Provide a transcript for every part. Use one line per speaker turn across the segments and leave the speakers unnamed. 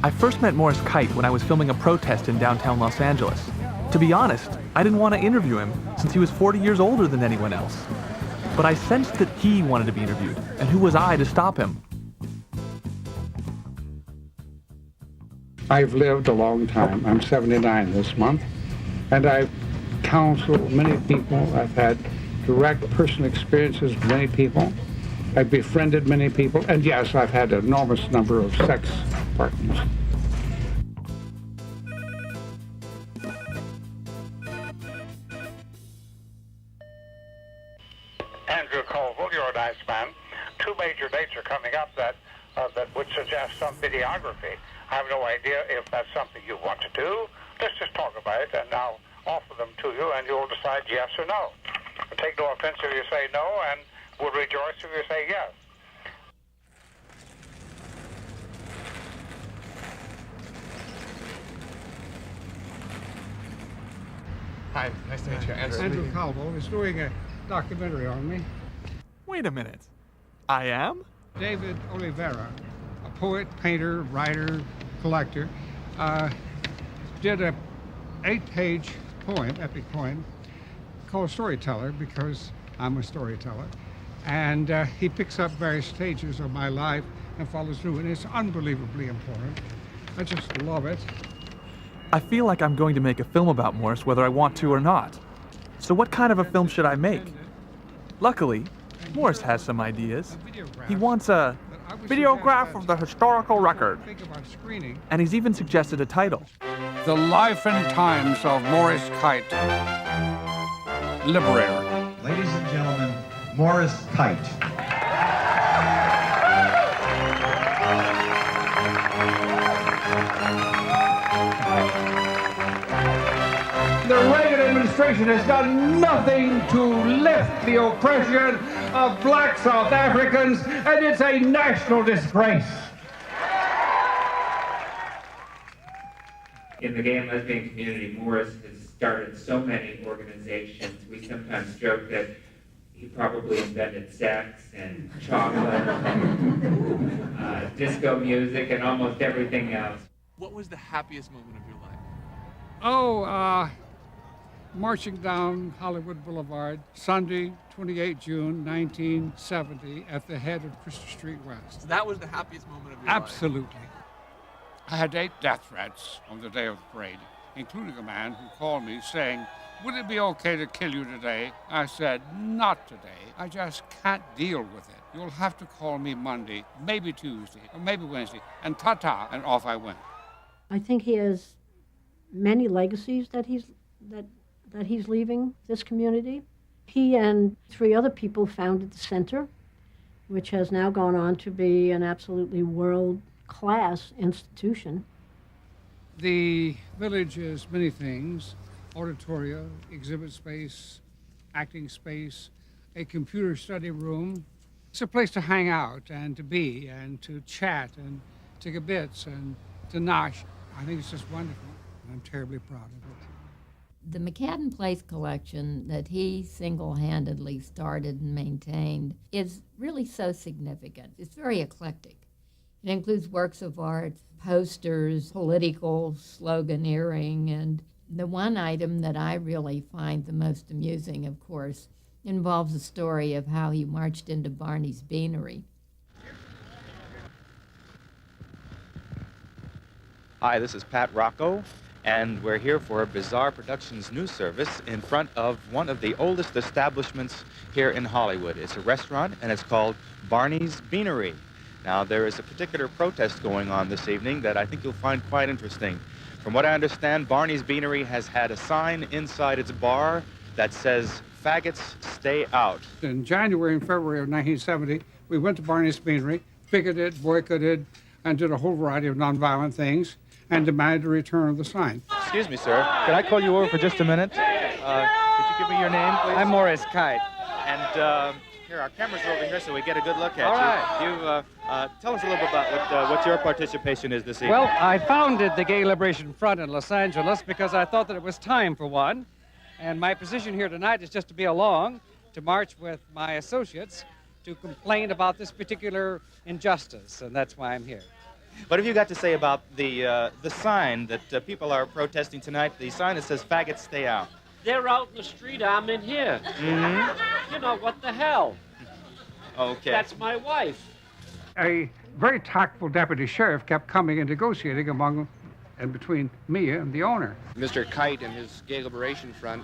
I first met Morris Kight when I was filming a protest in downtown Los Angeles. To be honest, I didn't want to interview him since he was 40 years older than anyone else. But I sensed that he wanted to be interviewed, and who was I to stop him?
I've lived a long time. I'm 79 this month, and I've counseled many people. I've had direct personal experiences with many people. I've befriended many people, and yes, I've had an enormous number of sex partners.
Andrew Colville, you're a nice man. 2 major dates are coming up that would suggest some videography. I have no idea if that's something you want to do. Let's just talk about it, and I'll offer them to you, and you'll decide yes or no. Take no offense if you say no, and we'll rejoice if you say yes.
Hi, nice to meet you, Andrew.
Andrew Colville is doing a documentary on me.
Wait a minute. I am?
David Oliveira, a poet, painter, writer, collector, did a 8-page poem, epic poem, called Storyteller, because I'm a storyteller. And he picks up various stages of my life and follows through, and it's unbelievably important. I just love it.
I feel like I'm going to make a film about Morris whether I want to or not. So what kind of a film should I make? Luckily, Morris has some ideas. He wants a videograph of the historical record. And he's even suggested a title.
The Life and Times of Morris Kight, Liberator.
Ladies and gentlemen, Morris Kight.
The Reagan administration has done nothing to lift the oppression of black South Africans, and it's a national disgrace.
In the gay and lesbian community, Morris has started so many organizations. We sometimes joke that he probably invented sex and chocolate and disco music and almost everything else.
What was the happiest moment of your life?
Oh, marching down Hollywood Boulevard, Sunday, 28 June, 1970, at the head of Christie Street West.
So that was the happiest moment of your life?
Absolutely. I had 8 death threats on the day of the parade, including a man who called me saying, "Would it be okay to kill you today?" I said, "Not today. I just can't deal with it. You'll have to call me Monday, maybe Tuesday, or maybe Wednesday," and ta-ta, and off I went.
I think he has many legacies that he's leaving this community. He and 3 other people founded the center, which has now gone on to be an absolutely world-class institution.
The village is many things: auditoria, exhibit space, acting space, a computer study room. It's a place to hang out and to be and to chat and to get bits and to nosh. I think it's just wonderful. I'm terribly proud of it.
The McCadden Place collection that he single-handedly started and maintained is really so significant. It's very eclectic. It includes works of art, posters, political sloganeering, and the one item that I really find the most amusing, of course, involves the story of how he marched into Barney's Beanery.
Hi, this is Pat Rocco, and we're here for a Bizarre Productions news service in front of one of the oldest establishments here in Hollywood. It's a restaurant, and it's called Barney's Beanery. Now, there is a particular protest going on this evening that I think you'll find quite interesting. From what I understand, Barney's Beanery has had a sign inside its bar that says, "Faggots, stay out."
In January and February of 1970, we went to Barney's Beanery, picketed, boycotted, and did a whole variety of nonviolent things, and demanded a return of the sign.
Excuse me, sir. Can I call you over for just a minute? Could you give me your name, please?
I'm Morris Kight.
And here, our cameras are over here so we get a good look at
All
you.
right.
Tell us a little bit about what your participation is this evening.
Well, I founded the Gay Liberation Front in Los Angeles because I thought that it was time for one. And my position here tonight is just to be along, to march with my associates, to complain about this particular injustice, and that's why I'm here.
What have you got to say about the sign that people are protesting tonight? The sign that says "Faggots stay out."
They're out in the street, I'm in here.
Mm-hmm.
You know, what the hell?
Okay.
That's my wife.
A very tactful deputy sheriff kept coming and negotiating among and between me and the owner.
Mr. Kight and his Gay Liberation Front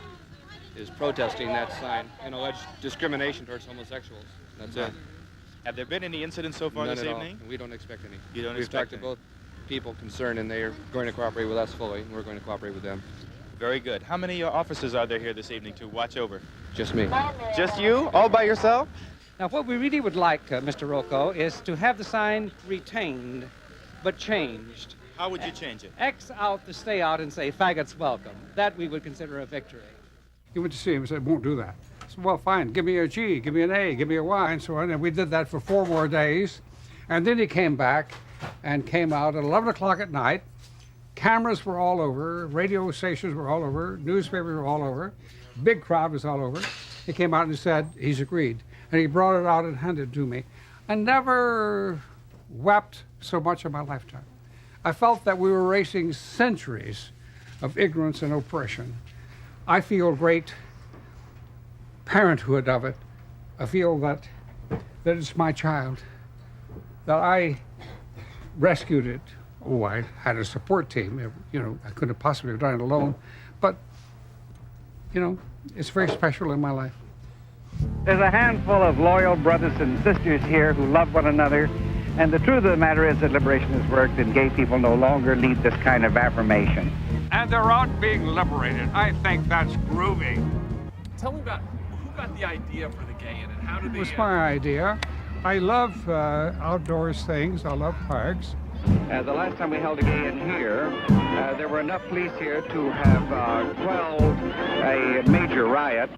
is protesting that sign and alleged discrimination towards homosexuals. That's it.
Have there been any incidents so far
None
this
at
evening?
All. We don't expect any.
You don't
We've
expect
talked to
any?
both people concerned, and they are going to cooperate with us fully, and we're going to cooperate with them.
Very good. How many officers are there here this evening to watch over?
Just me.
Just you? All by yourself?
Now, what we really would like, Mr. Rocco, is to have the sign retained, but changed.
How would you change it?
X out the stay out and say, "Faggots welcome." That we would consider a victory.
He went to see him and said, won't do that. I said, well, fine, give me a G, give me an A, give me a Y, and so on. And we did that for 4 more days. And then he came back and came out at 11 o'clock at night. Cameras were all over, radio stations were all over, newspapers were all over, big crowd was all over. He came out and he said, he's agreed. And he brought it out and handed it to me. I never wept so much in my lifetime. I felt that we were racing centuries of ignorance and oppression. I feel great parenthood of it. I feel that it's my child, that I rescued it. Oh, I had a support team. You know, I couldn't have possibly have done it alone. But, you know, it's very special in my life.
There's a handful of loyal brothers and sisters here who love one another. And the truth of the matter is that liberation has worked and gay people no longer need this kind of affirmation.
And they're out being liberated. I think that's groovy.
Tell me about who got the idea for the gay Inn and how did
It
they...
was my idea. I love outdoors things. I love parks.
The last time we held a gay in here, there were enough police here to have quelled a major riot.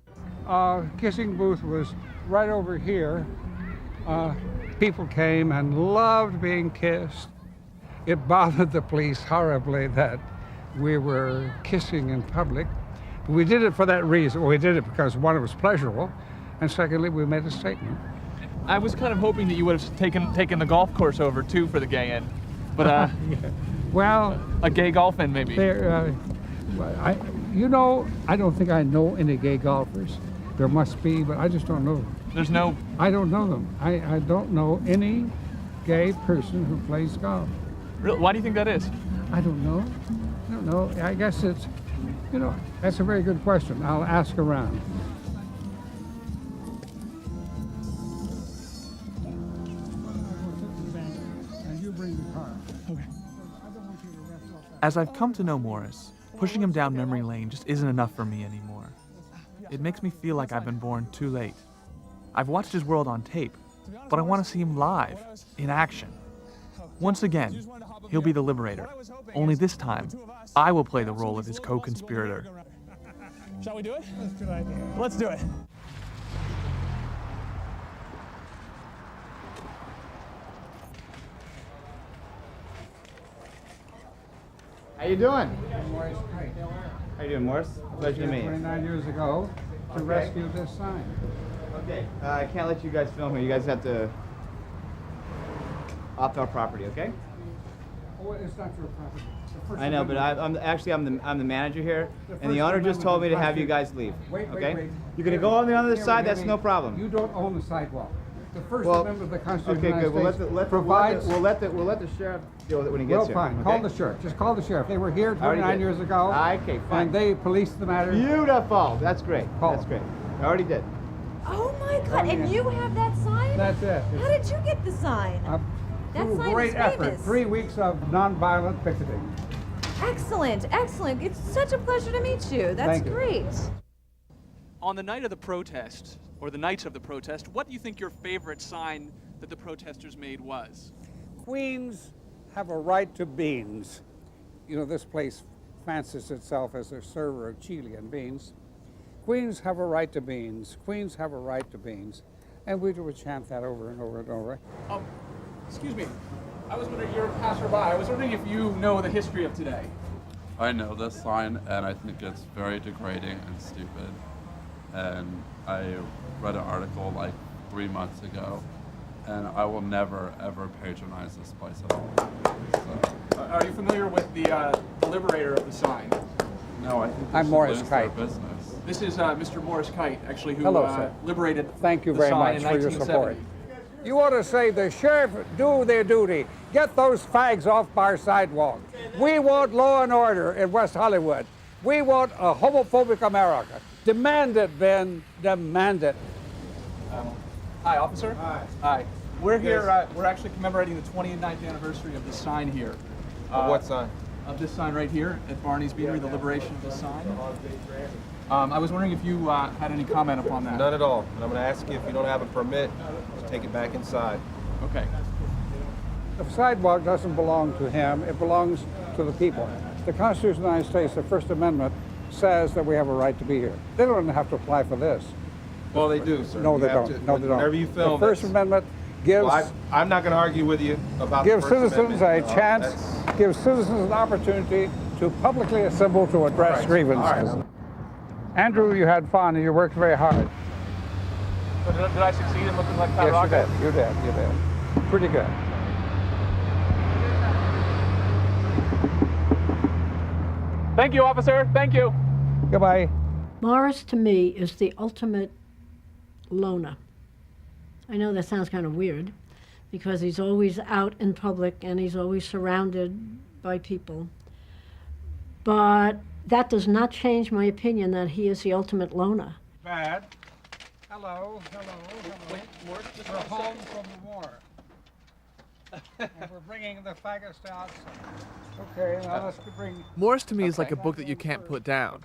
Kissing booth was right over here. People came and loved being kissed. It bothered the police horribly that we were kissing in public. We did it for that reason. Well, we did it because, one, it was pleasurable, and secondly, we made a statement.
I was kind of hoping that you would have taken the golf course over too for the gay inn, but
yeah. Well,
a gay golf inn maybe.
You know, I don't think I know any gay golfers. There must be, but I just don't know them.
There's no...
I don't know them. I don't know any gay person who plays golf.
Really? Why do you think that is?
I don't know. I don't know. I guess it's, you know, that's a very good question. I'll ask around. And you bring the car.
Okay. As I've come to know Morris, pushing him down memory lane just isn't enough for me anymore. It makes me feel like I've been born too late. I've watched his world on tape, but I want to see him live, in action. Once again, he'll be the Liberator. Only this time, I will play the role of his co-conspirator.
Shall we do it? That's a good idea. Let's do it.
How you doing?
Morris Kight.
How you doing, Morris? Pleasure to meet you.
29 years ago to rescue this sign.
Okay, I can't let you guys film here. You guys have to opt our property, okay?
Oh, it's not your property.
I know, but I'm the manager here, and the owner just told me to have you guys leave.
Wait,
okay?
wait.
You're gonna go on the other side. That's no problem.
You don't own the sidewalk. The First Amendment of the Constitution
okay,
of the
good.
United States provides.
We'll let the sheriff deal with it when he gets here.
Well, fine.
Okay?
Call the sheriff. Just call the sheriff. They were here
I already
29
did.
years ago.
Okay, fine.
And they policed the matter.
Beautiful. That's great.
Call.
That's great. I already did.
Oh my God! And you have that sign?
That's it.
How did you get the sign? That
Through
sign
great
is
effort.
famous.
3 weeks of nonviolent picketing.
Excellent, excellent. It's such a pleasure to meet you. That's
Thank you.
great.
On the night of the protest, or the nights of the protest, what do you think your favorite sign that the protesters made was?
Queens have a right to beans. You know, this place fancies itself as a server of chili and beans. Queens have a right to beans. Queens have a right to beans. And we would chant that over and over and over.
Excuse me. I was wondering, you're a passerby. I was wondering if you know the history of today.
I know this sign, and I think it's very degrading and stupid. And I read an article like 3 months ago, and I will never, ever patronize this place at all. So,
Are you familiar with the Liberator of the sign?
no, I think they
I'm
should
Morris
lose their
Kight.
business.
This is Mr. Morris Kight, actually, who
Hello, sir.
liberated
Thank you
the
very
sign
much
in
for your
1970.
support. You ought to say the sheriff do their duty. Get those fags off our sidewalk. We want law and order in West Hollywood. We want a homophobic America. Demand it, Ben. Demand it.
Hi, officer.
Hi.
Hi. We're here. We're actually commemorating the 29th anniversary of this sign here.
What sign?
Of this sign right here at Barney's Beanery, the liberation of this sign. I was wondering if you had any comment upon that.
None at all. And I'm going to ask you if you don't have a permit, to take it back inside.
Okay.
The sidewalk doesn't belong to him. It belongs to the people. The Constitution of the United States, the First Amendment, says that we have a right to be here. They don't have to apply for this.
Well, they do, sir.
No,
You
they
have
don't.
to-
No, they don't.
Whenever you film,
the First
that's-
Amendment gives
Well, I'm not going to argue with you about the
gives
First
citizens
Amendment.
a chance, gives citizens an opportunity to publicly assemble to address grievances.
All right.
Andrew, you had fun and you worked very hard.
So did I succeed in looking like Pat
Yes,
Rocco?
you did. Pretty good.
Thank you, officer. Thank you.
Goodbye.
Morris, to me, is the ultimate loner. I know that sounds kind of weird, because he's always out in public and he's always surrounded by people. But that does not change my opinion that he is the ultimate loner.
Bad. Hello. We're home from the war. And we're bringing the faggots outside. Okay, now let's bring...
Morris to me is like a book that you can't put down.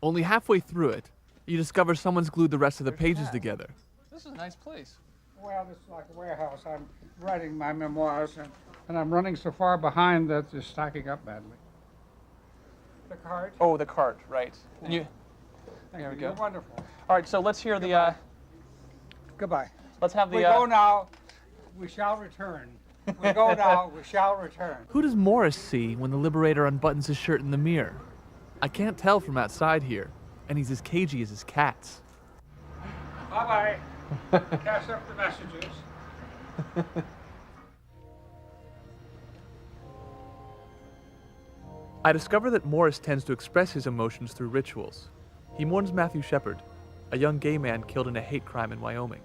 Only halfway through it, you discover someone's glued the rest of the pages together.
This is a nice place.
Well, this is like a warehouse. I'm writing my memoirs, and I'm running so far behind that it's stacking up badly. The cart.
Oh, the cart, right. And you.
Thank
There we
you.
go.
You're wonderful.
All right, so let's hear the.
Goodbye.
Let's have the.
We go now. We shall return. We go now. We shall return.
Who does Morris see when the Liberator unbuttons his shirt in the mirror? I can't tell from outside here, and he's as cagey as his cats.
Bye-bye. Pass up the messages.
I discover that Morris tends to express his emotions through rituals. He mourns Matthew Shepard, a young gay man killed in a hate crime in Wyoming.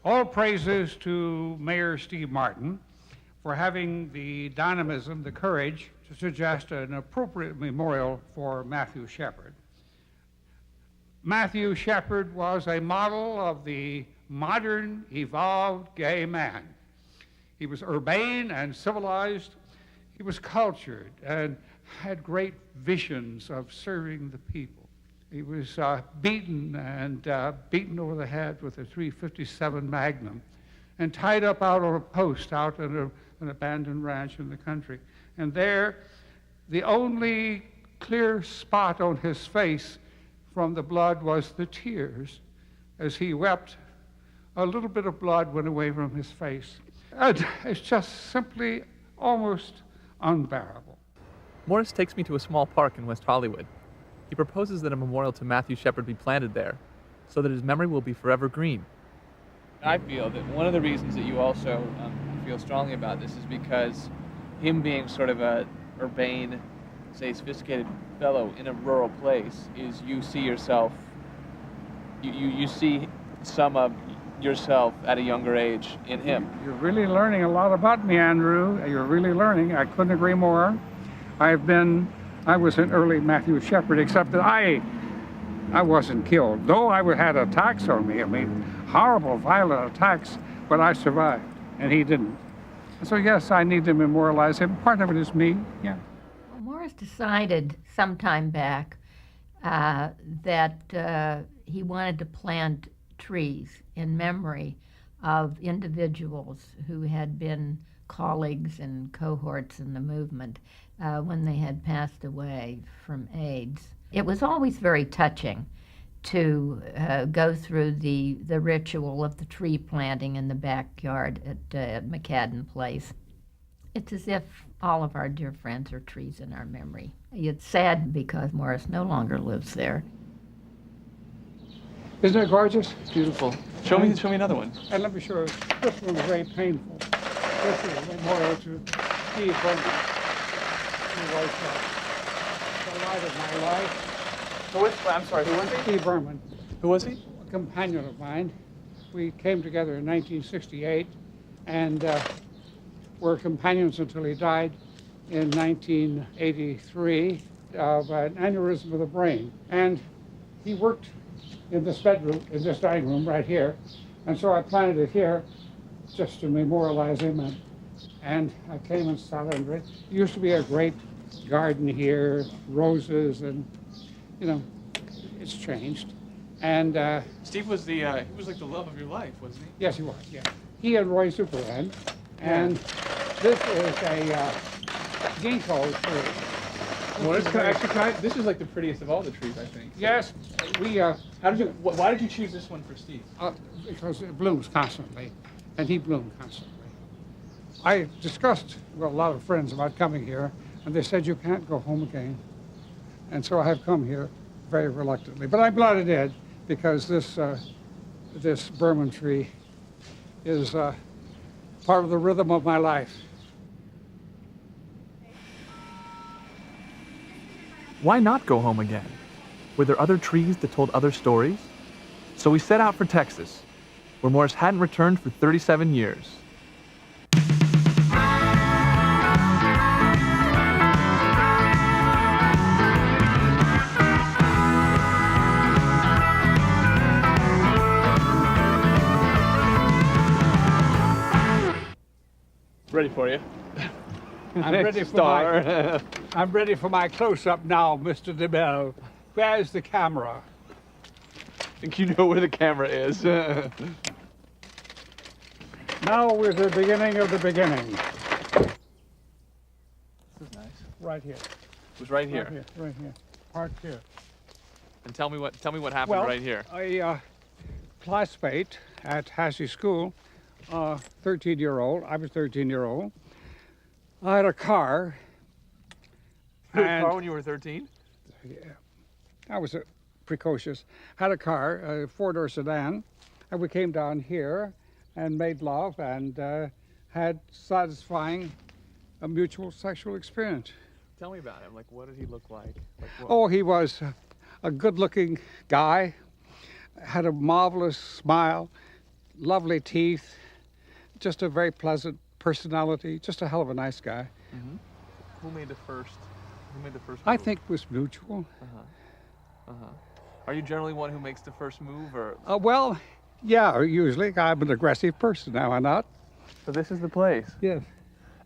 All praises to Mayor Steve Martin for having the dynamism, the courage to suggest an appropriate memorial for Matthew Shepard. Matthew Shepard was a model of the modern, evolved gay man. He was urbane and civilized. He was cultured and had great visions of serving the people. He was beaten over the head with a .357 Magnum and tied up out on a post out in an abandoned ranch in the country. And there, the only clear spot on his face from the blood was the tears. As he wept, a little bit of blood went away from his face. And it's just simply almost unbearable.
Morris takes me to a small park in West Hollywood. He proposes that a memorial to Matthew Shepard be planted there, so that his memory will be forever green.
I feel that one of the reasons that you also feel strongly about this is because him being sort of a urbane, say, sophisticated fellow in a rural place is you see yourself, you see some of yourself at a younger age in him.
You're really learning a lot about me, Andrew. You're really learning. I couldn't agree more. I was an early Matthew Shepard, except that I wasn't killed. Though I had attacks on me, I mean, horrible, violent attacks, but I survived, and he didn't. So yes, I need to memorialize him. Part of it is me, yeah.
Well, Morris decided some time back that he wanted to plant trees in memory of individuals who had been colleagues and cohorts in the movement when they had passed away from AIDS. It was always very touching to go through the ritual of the tree planting in the backyard at McCadden Place. It's as if all of our dear friends are trees in our memory. It's sad because Morris no longer lives there.
Isn't that gorgeous?
Beautiful. Show me another one.
And let me show you. This one's very painful. This is a memorial to Steve Burnham. He was the light of my life.
I'm sorry, who was he?
Steve Berman.
Who was he?
A companion of mine. We came together in 1968 and were companions until he died in 1983 of an aneurysm of the brain. And he worked in this bedroom, in this dining room right here. And so I planted it here just to memorialize him. And I came and sat under it. There used to be a great garden here, roses, and you know, it's changed. And
Steve was he was like the love of your life, wasn't he?
yes, he was. Yeah, he and Roy Superland. And this is a ginkgo tree.
Morris Kight. This is like the prettiest of all the trees, I think.
Yes, we.
Why did you choose this one for Steve?
Because it blooms constantly, and he bloomed constantly. I discussed with a lot of friends about coming here, and they said you can't go home again. And so I have come here very reluctantly. But I'm glad I did, because this Burman tree is part of the rhythm of my life.
Why not go home again? Were there other trees that told other stories? So we set out for Texas, where Morris hadn't returned for 37 years.
Ready for you.
I'm ready for my close-up now, Mr. DeBelle. Where's the camera?
I think you know where the camera is.
Now we're the beginning of the beginning.
This is nice.
Right here.
It was right here.
Right here. Parked here.
And tell me what happened
Well,
right here.
A classmate at Hassey School, 13-year-old. I was 13-year-old. I had a car.
You had a car when you were 13?
Yeah. I was precocious. Had a car, a four-door sedan, and we came down here and made love and had satisfying a mutual sexual experience.
Tell me about him. Like, what did he look like?
Oh, he was a good-looking guy, had a marvelous smile, lovely teeth, just a very pleasant personality, just a hell of a nice guy.
Mm-hmm. Who made the first move?
I think it was mutual.
Are you generally one who makes the first move, or?
Well, yeah, usually. I'm an aggressive person, am I not?
So this is the place?
Yes.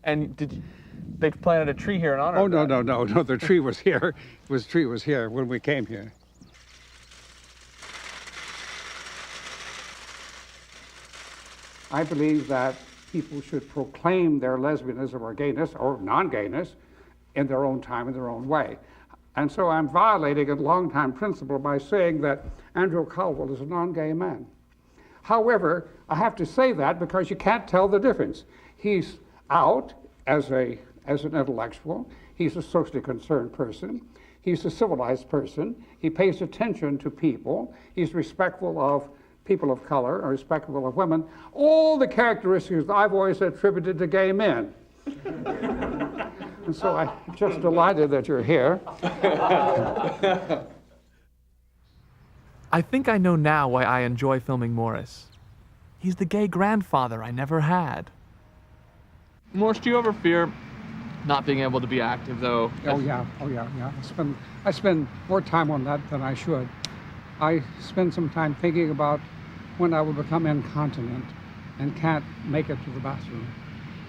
And they planted a tree here in honor of that?
No, the tree was here. The tree was here when we came here. I believe that people should proclaim their lesbianism or gayness or non-gayness in their own time, in their own way. And so I'm violating a long-time principle by saying that Andrew Colville is a non-gay man. However, I have to say that because you can't tell the difference. He's out as an intellectual. He's a socially concerned person. He's a civilized person. He pays attention to people. He's respectful of people of color, or respectful of women. All the characteristics that I've always attributed to gay men. And so I'm just delighted that you're here.
I think I know now why I enjoy filming Morris. He's the gay grandfather I never had.
Morris, do you ever fear not being able to be active, though?
Oh yeah. I spend more time on that than I should. I spend some time thinking about when I will become incontinent and can't make it to the bathroom,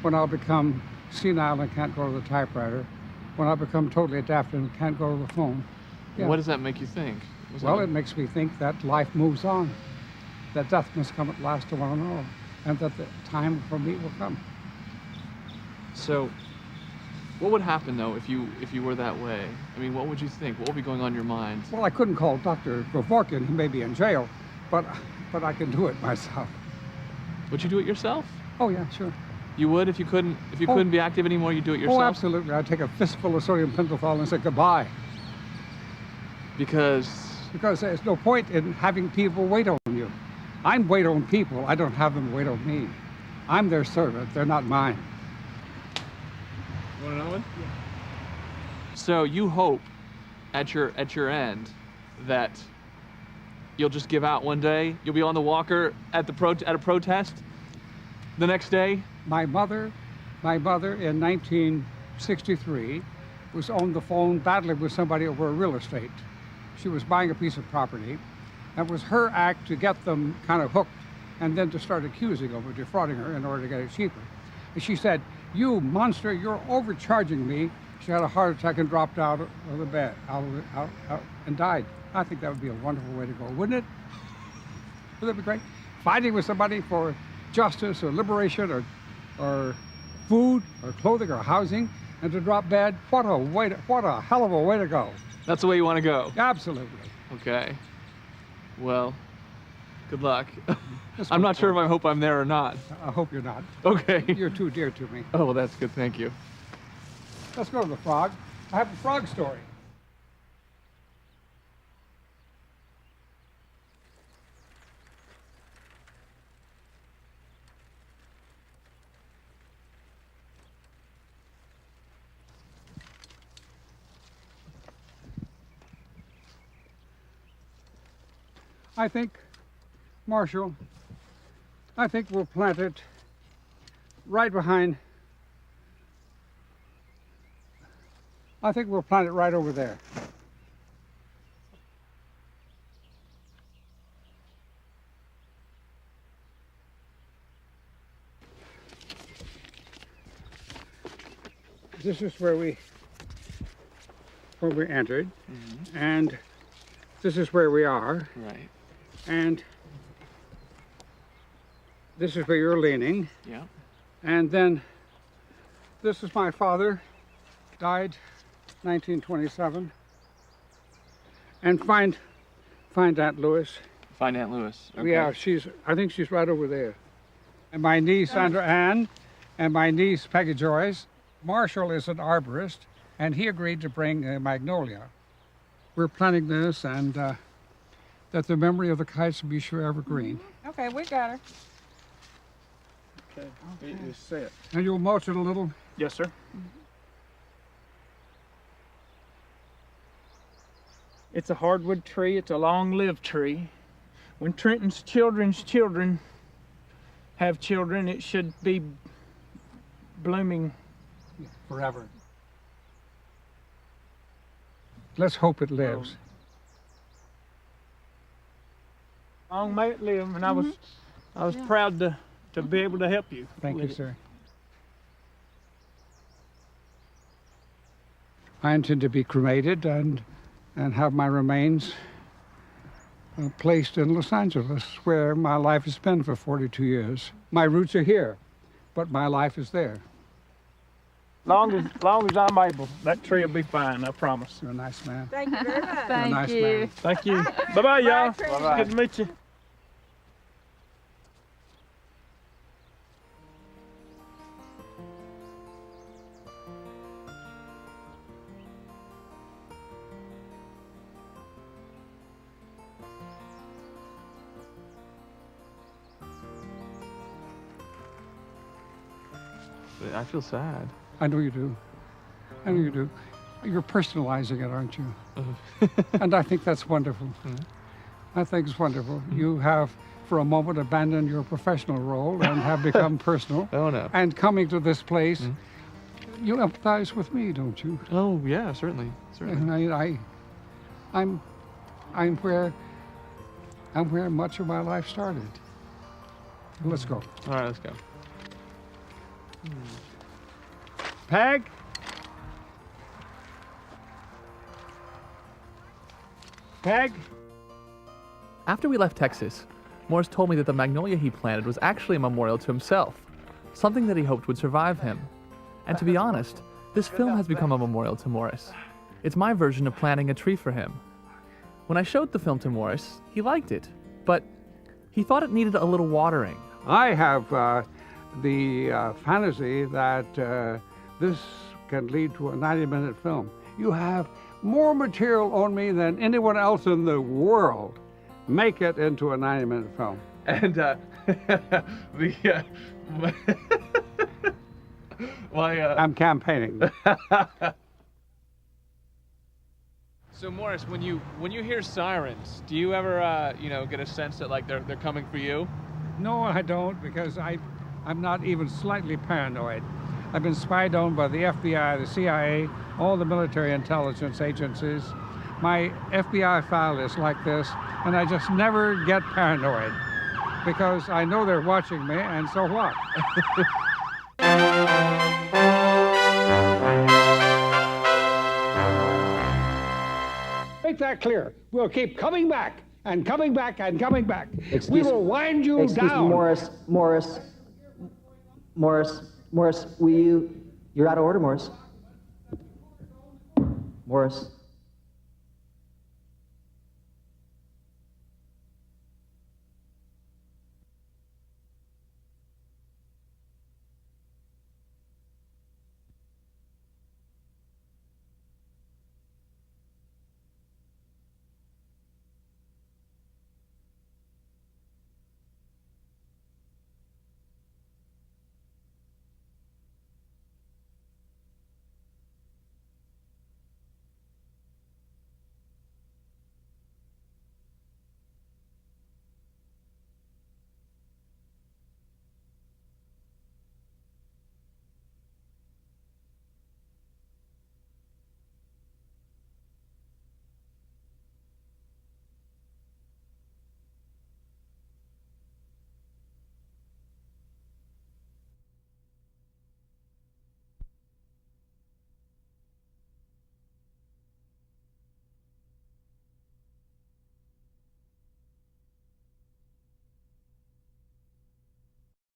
when I'll become senile and can't go to the typewriter, when I'll become totally deaf and can't go to the phone. Yeah.
What does that make you think?
Well, it makes me think that life moves on, that death must come at last to one and all, and that the time for me will come.
So, What would happen though if you were that way? I mean, what would you think? What would be going on in your mind?
Well, I couldn't call Dr. Kevorkian. He may be in jail, but I can do it myself.
Would you do it yourself?
Oh yeah, sure.
You would if you couldn't be active anymore. You'd do it yourself.
Oh, absolutely. I'd take a fistful of sodium pentothal and say goodbye.
Because
there's no point in having people wait on you. I'm wait on people. I don't have them wait on me. I'm their servant. They're not mine.
You want another one? Yeah. So you hope at your end that you'll just give out one day. You'll be on the walker at a protest the next day.
My mother in 1963 was on the phone battling with somebody over real estate. She was buying a piece of property. That was her act to get them kind of hooked and then to start accusing them of defrauding her in order to get it cheaper. And she said, "You monster, you're overcharging me." She had a heart attack and dropped out of the bed, out and died. I think that would be a wonderful way to go, wouldn't it? Would that be great? Fighting with somebody for justice or liberation or food or clothing or housing, and to drop dead. What a hell of a way to go.
That's the way you want to go?
Absolutely.
Okay. Well, good luck. I'm not sure if I hope I'm there or not.
I hope you're not.
Okay.
You're too dear to me.
Oh, well, that's good. Thank you.
Let's go to the frog. I have a frog story. I think, Marshall, I think we'll plant it right behind. I think we'll plant it right over there. This is where we entered, and this is where we are.
Right.
And this is where you're leaning.
Yeah. And
then this is my father, died 1927. And find Aunt Louis.
Find Aunt Louis. Okay.
Yeah, I think she's right over there. And my niece, Sandra Ann, and my niece, Peggy Joyce. Marshall is an arborist, and he agreed to bring a magnolia. We're planting this, and that the memory of the kites will be sure evergreen.
Okay, we got her.
Okay.
You say it.
And you'll mulch it a little?
Yes, sir. It's a hardwood tree. It's a long-lived tree. When Trenton's children's children have children, it should be blooming
forever. Let's hope it lives.
Long may it live, and I was proud to be able to help you.
Thank you, sir. I intend to be cremated and have my remains placed in Los Angeles, where my life has been for 42 years. My roots are here, but my life is there.
Long as I'm able, that tree will be fine, I promise.
You're a nice man.
Thank you very much.
You're a nice man.
Thank you. Bye-bye, y'all.
Bye-bye.
Good to meet you.
I feel sad.
I know you do. I know you do. You're personalizing it, aren't you? And I think that's wonderful. I think it's wonderful. You have, for a moment, abandoned your professional role and have become personal.
Oh, no.
And coming to this place, you empathize with me, don't you?
Oh, yeah, certainly. Certainly.
And I'm where much of my life started. Let's go.
All right, let's go.
Peg? Peg?
After we left Texas, Morris told me that the magnolia he planted was actually a memorial to himself, something that he hoped would survive him. And to be honest, This film has become a memorial to Morris. It's my version of planting a tree for him. When I showed the film to Morris, he liked it, but he thought it needed a little watering.
I have the fantasy that this can lead to a 90-minute film. You have more material on me than anyone else in the world. Make it into a 90-minute film.
And
I'm campaigning.
So Morris, when you hear sirens, do you ever get a sense that like they're coming for you?
No, I don't, because I'm not even slightly paranoid. I've been spied on by the FBI, the CIA, all the military intelligence agencies. My FBI file is like this, and I just never get paranoid because I know they're watching me, and so what? Make that clear. We'll keep coming back and coming back and coming back. We will wind you down.
Morris, you're out of order, Morris. Morris.